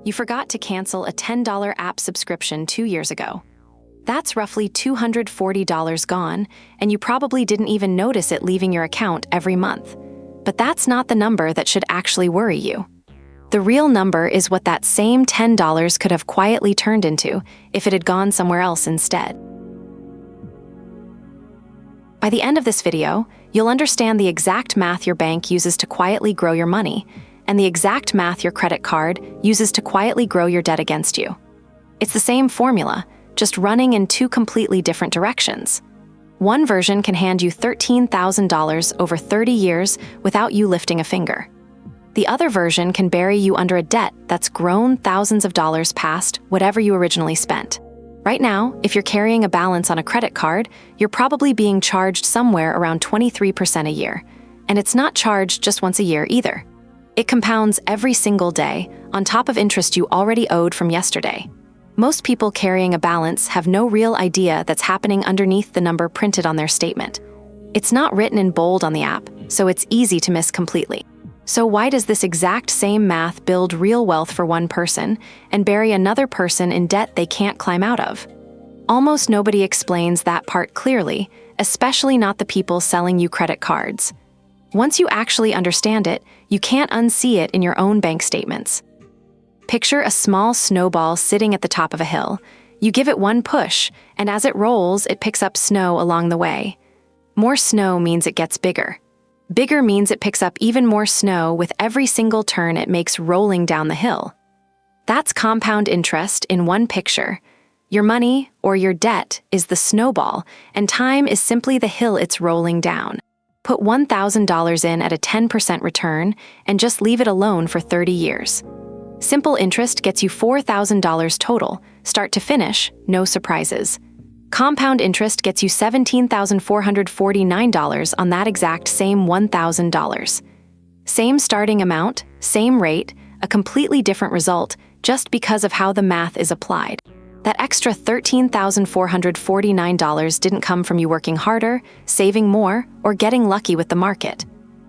You forgot to cancel a $10 app subscription 2 years ago. That's roughly $240 gone, and you probably didn't even notice it leaving your account every month. But that's not the number that should actually worry you. The real number is what that same $10 could have quietly turned into if it had gone somewhere else instead. By the end of this video, you'll understand the exact math your bank uses to quietly grow your money, and the exact math your credit card uses to quietly grow your debt against you. It's the same formula, just running in two completely different directions. One version can hand you $13,000 over 30 years without you lifting a finger. The other version can bury you under a debt that's grown thousands of dollars past whatever you originally spent. Right now, if you're carrying a balance on a credit card, you're probably being charged somewhere around 23% a year. And it's not charged just once a year either. It compounds every single day, on top of interest you already owed from yesterday. Most people carrying a balance have no real idea that's happening underneath the number printed on their statement. It's not written in bold on the app, so it's easy to miss completely. So why does this exact same math build real wealth for one person and bury another person in debt they can't climb out of? Almost nobody explains that part clearly, especially not the people selling you credit cards. Once you actually understand it, you can't unsee it in your own bank statements. Picture a small snowball sitting at the top of a hill. You give it one push, and as it rolls, it picks up snow along the way. More snow means it gets bigger. Bigger means it picks up even more snow with every single turn it makes rolling down the hill. That's compound interest in one picture. Your money, or your debt, is the snowball, and time is simply the hill it's rolling down. Put $1,000 in at a 10% return, and just leave it alone for 30 years. Simple interest gets you $4,000 total, start to finish, no surprises. Compound interest gets you $17,449 on that exact same $1,000. Same starting amount, same rate, a completely different result, just because of how the math is applied. That extra $13,449 didn't come from you working harder, saving more, or getting lucky with the market.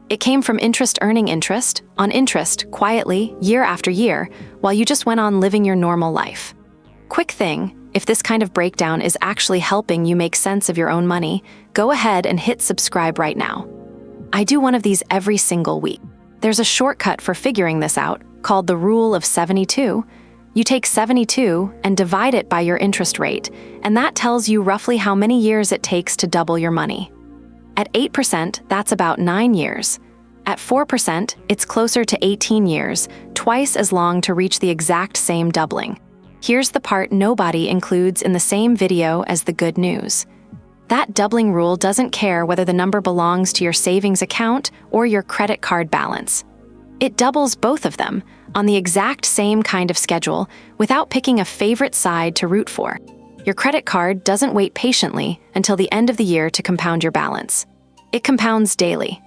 It came from interest earning interest, on interest, quietly, year after year, while you just went on living your normal life. Quick thing, if this kind of breakdown is actually helping you make sense of your own money, go ahead and hit subscribe right now. I do one of these every single week. There's a shortcut for figuring this out, called the Rule of 72. You take 72 and divide it by your interest rate, and that tells you roughly how many years it takes to double your money. At 8%, that's about 9 years. At 4%, it's closer to 18 years, twice as long to reach the exact same doubling. Here's the part nobody includes in the same video as the good news. That doubling rule doesn't care whether the number belongs to your savings account or your credit card balance. It doubles both of them on the exact same kind of schedule without picking a favorite side to root for. Your credit card doesn't wait patiently until the end of the year to compound your balance. It compounds daily,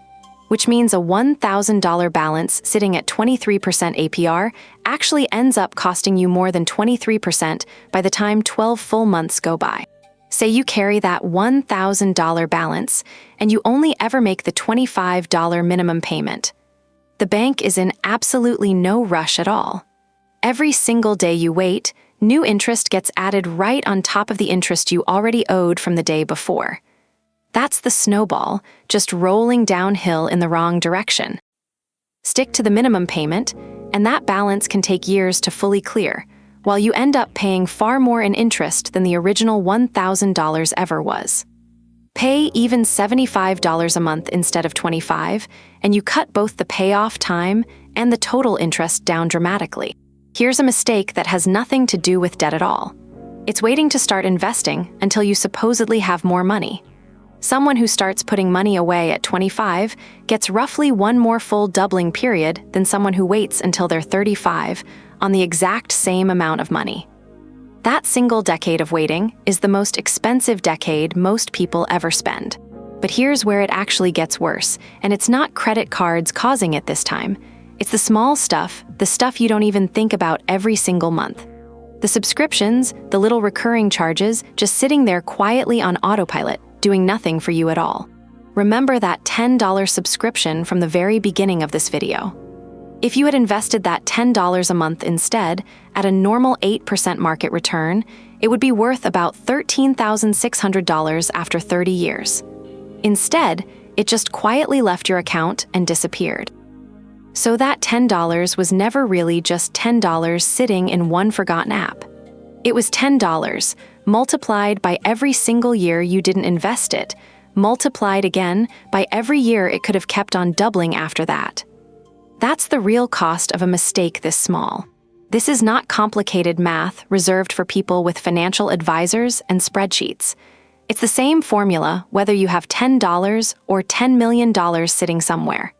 which means a $1,000 balance sitting at 23% APR actually ends up costing you more than 23% by the time 12 full months go by. Say you carry that $1,000 balance and you only ever make the $25 minimum payment. The bank is in absolutely no rush at all. Every single day you wait, new interest gets added right on top of the interest you already owed from the day before. That's the snowball, just rolling downhill in the wrong direction. Stick to the minimum payment, and that balance can take years to fully clear, while you end up paying far more in interest than the original $1,000 ever was. Pay even $75 a month instead of $25, and you cut both the payoff time and the total interest down dramatically. Here's a mistake that has nothing to do with debt at all. It's waiting to start investing until you supposedly have more money. Someone who starts putting money away at 25 gets roughly one more full doubling period than someone who waits until they're 35 on the exact same amount of money. That single decade of waiting is the most expensive decade most people ever spend. But here's where it actually gets worse, and it's not credit cards causing it this time. It's the small stuff, the stuff you don't even think about every single month. The subscriptions, the little recurring charges, just sitting there quietly on autopilot, doing nothing for you at all. Remember that $10 subscription from the very beginning of this video. If you had invested that $10 a month instead, at a normal 8% market return, it would be worth about $13,600 after 30 years. Instead, it just quietly left your account and disappeared. So that $10 was never really just $10 sitting in one forgotten app. It was $10 multiplied by every single year you didn't invest it, multiplied again by every year it could have kept on doubling after that. That's the real cost of a mistake this small. This is not complicated math reserved for people with financial advisors and spreadsheets. It's the same formula whether you have $10 or $10 million sitting somewhere.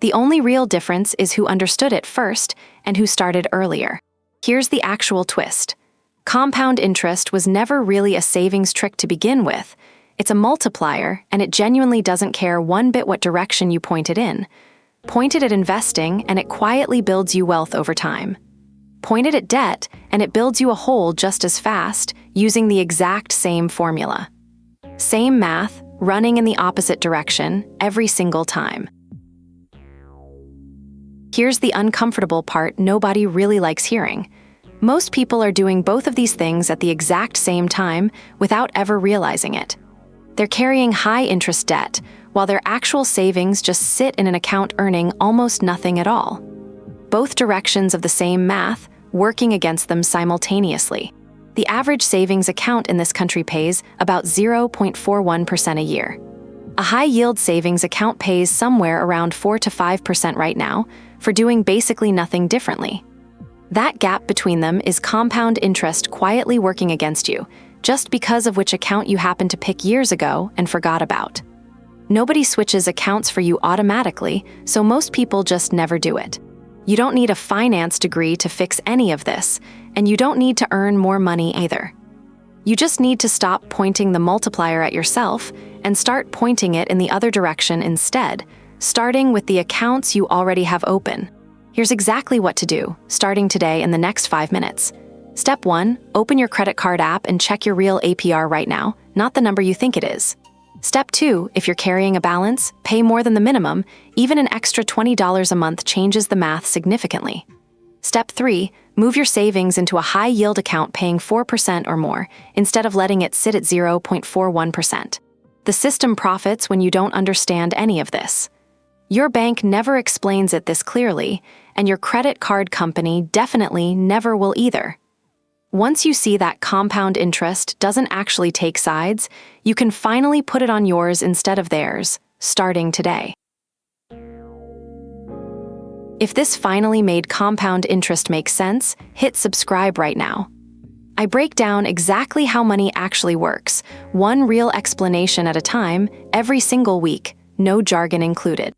The only real difference is who understood it first and who started earlier. Here's the actual twist. Compound interest was never really a savings trick to begin with. It's a multiplier, and it genuinely doesn't care one bit what direction you point it in. Point it at investing, and it quietly builds you wealth over time. Point it at debt, and it builds you a hole just as fast, using the exact same formula. Same math, running in the opposite direction, every single time. Here's the uncomfortable part nobody really likes hearing. Most people are doing both of these things at the exact same time without ever realizing it. They're carrying high-interest debt, while their actual savings just sit in an account earning almost nothing at all. Both directions of the same math, working against them simultaneously. The average savings account in this country pays about 0.41% a year. A high-yield savings account pays somewhere around 4 to 5% right now for doing basically nothing differently. That gap between them is compound interest quietly working against you, just because of which account you happened to pick years ago and forgot about. Nobody switches accounts for you automatically, so most people just never do it. You don't need a finance degree to fix any of this, and you don't need to earn more money either. You just need to stop pointing the multiplier at yourself and start pointing it in the other direction instead, starting with the accounts you already have open. Here's exactly what to do, starting today in the next 5 minutes. Step 1, open your credit card app and check your real APR right now, not the number you think it is. Step 2, if you're carrying a balance, pay more than the minimum. Even an extra $20 a month changes the math significantly. Step 3, move your savings into a high-yield account paying 4% or more, instead of letting it sit at 0.41%. The system profits when you don't understand any of this. Your bank never explains it this clearly, and your credit card company definitely never will either. Once you see that compound interest doesn't actually take sides, you can finally put it on yours instead of theirs, starting today. If this finally made compound interest make sense, hit subscribe right now. I break down exactly how money actually works, one real explanation at a time, every single week, no jargon included.